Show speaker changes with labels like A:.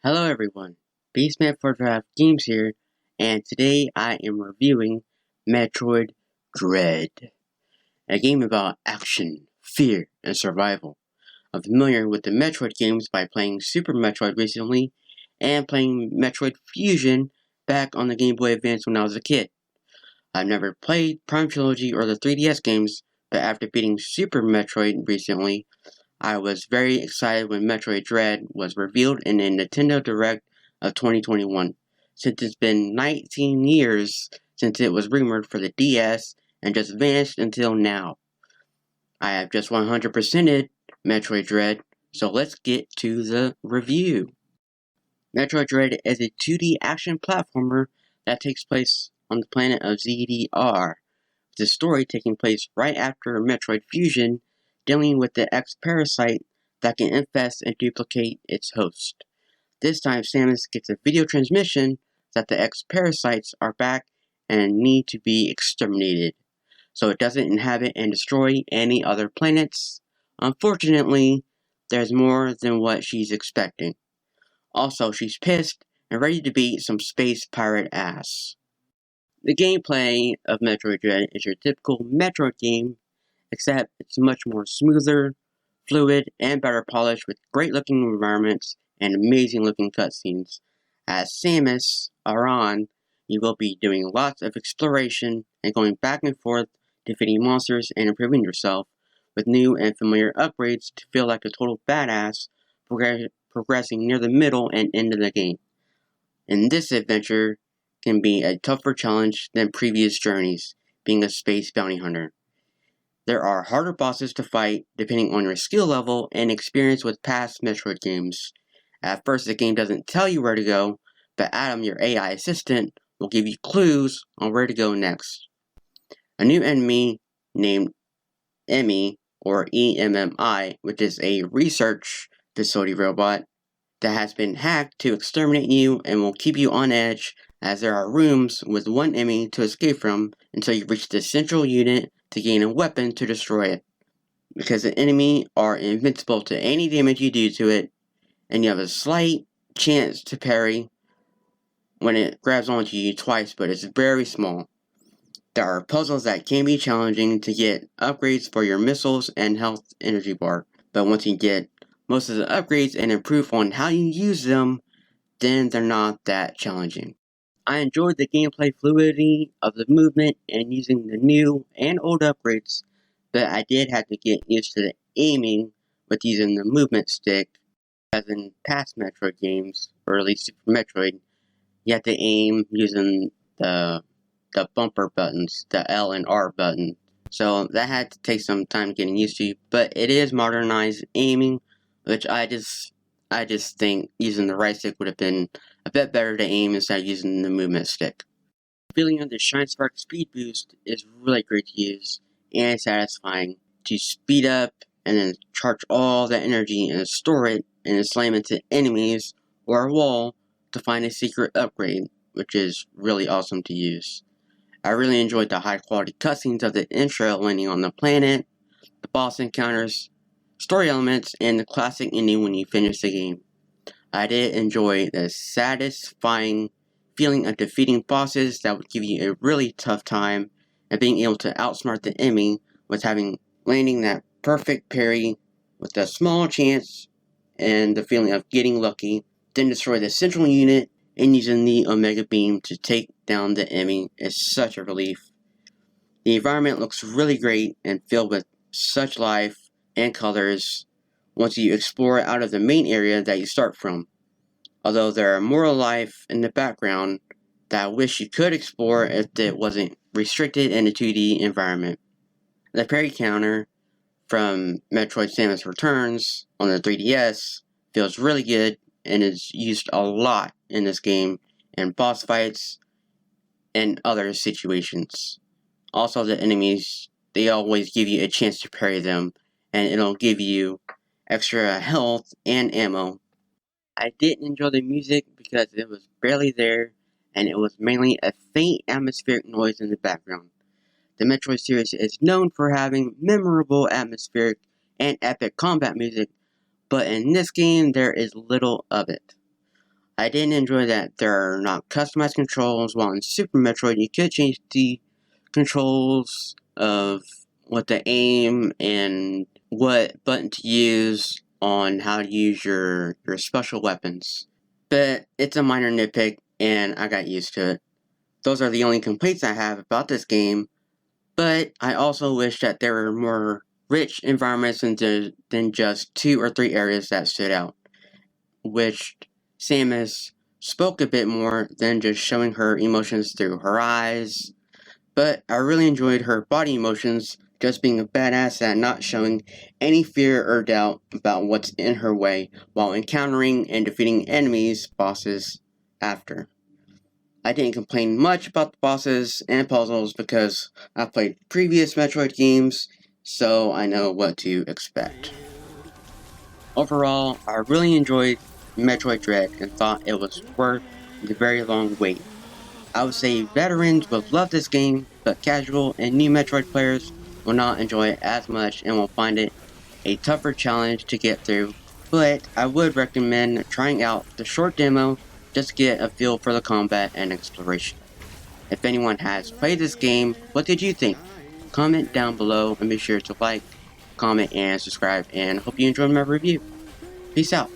A: Hello everyone, Metroid Dread Games here, and today I am reviewing Metroid Dread, a game about action, fear, and survival. I'm familiar with the Metroid games by playing Super Metroid recently, and playing Metroid Fusion back on the Game Boy Advance when I was a kid. I've never played Prime Trilogy or the 3DS games, but after beating Super Metroid recently, I was very excited when Metroid Dread was revealed in a Nintendo Direct of 2021, since it's been 19 years since it was rumored for the DS and just vanished until now. I have just 100%ed Metroid Dread, so let's get to the review. Metroid Dread is a 2D action platformer that takes place on the planet of ZDR, with the story taking place right after Metroid Fusion, dealing with the X-Parasite that can infest and duplicate its host. This time Samus gets a video transmission that the X-Parasites are back and need to be exterminated, so it doesn't inhabit and destroy any other planets. Unfortunately, there's more than what she's expecting. Also, she's pissed and ready to beat some space pirate ass. The gameplay of Metroid Dread is your typical Metroid game, except it's much more smoother, fluid, and better polished with great looking environments and amazing looking cutscenes. As Samus Aran, you will be doing lots of exploration and going back and forth, defeating monsters and improving yourself, with new and familiar upgrades to feel like a total badass, progressing near the middle and end of the game. And this adventure can be a tougher challenge than previous journeys, being a space bounty hunter. There are harder bosses to fight depending on your skill level and experience with past Metroid games. At first the game doesn't tell you where to go, but Adam, your AI assistant, will give you clues on where to go next. A new enemy named Emmy, or EMMI, which is a research facility robot that has been hacked to exterminate you and will keep you on edge, as there are rooms with one enemy to escape from until you reach the central unit to gain a weapon to destroy it. Because the enemy are invincible to any damage you do to it, and you have a slight chance to parry when it grabs onto you twice, but it's very small. There are puzzles that can be challenging to get upgrades for your missiles and health energy bar, but once you get most of the upgrades and improve on how you use them, then they're not that challenging. I enjoyed the gameplay fluidity of the movement and using the new and old upgrades, but I did have to get used to the aiming with using the movement stick, as in past Metroid games, or at least Super Metroid. You have to aim using the bumper buttons, the L and R button. So that had to take some time getting used to, but it is modernized aiming, which I just think using the right stick would have been a bit better to aim instead of using the movement stick. The feeling of the Shine Spark speed boost is really great to use and satisfying to speed up and then charge all that energy and store it and then slam into enemies or a wall to find a secret upgrade, which is really awesome to use. I really enjoyed the high quality cutscenes of the intro landing on the planet, the boss encounters, story elements, and the classic ending when you finish the game. I did enjoy the satisfying feeling of defeating bosses that would give you a really tough time and being able to outsmart the enemy with landing that perfect parry with a small chance and the feeling of getting lucky, then destroy the central unit and using the Omega Beam to take down the enemy is such a relief. The environment looks really great and filled with such life and colors once you explore out of the main area that you start from. Although there are more life in the background that I wish you could explore if it wasn't restricted in a 2D environment. The parry counter from Metroid Samus Returns on the 3DS feels really good and is used a lot in this game in boss fights and other situations. Also, the enemies, they always give you a chance to parry them, and it'll give you extra health and ammo. I didn't enjoy the music because it was barely there, and it was mainly a faint atmospheric noise in the background. The Metroid series is known for having memorable atmospheric and epic combat music, but in this game there is little of it. I didn't enjoy that there are not customized controls, while in Super Metroid you could change the controls of what to aim and what button to use on how to use your special weapons. But it's a minor nitpick, and I got used to it. Those are the only complaints I have about this game, but I also wish that there were more rich environments than just 2 or 3 areas that stood out. Which Samus spoke a bit more than just showing her emotions through her eyes, but I really enjoyed her body emotions, just being a badass at not showing any fear or doubt about what's in her way while encountering and defeating enemies, bosses, after. I didn't complain much about the bosses and puzzles because I've played previous Metroid games, so I know what to expect. Overall, I really enjoyed Metroid Dread and thought it was worth the very long wait. I would say veterans will love this game, but casual and new Metroid players will not enjoy it as much and will find it a tougher challenge to get through, but I would recommend trying out the short demo just to get a feel for the combat and exploration. If anyone has played this game, what did you think? Comment down below and be sure to like, comment, and subscribe, and hope you enjoyed my review. Peace out.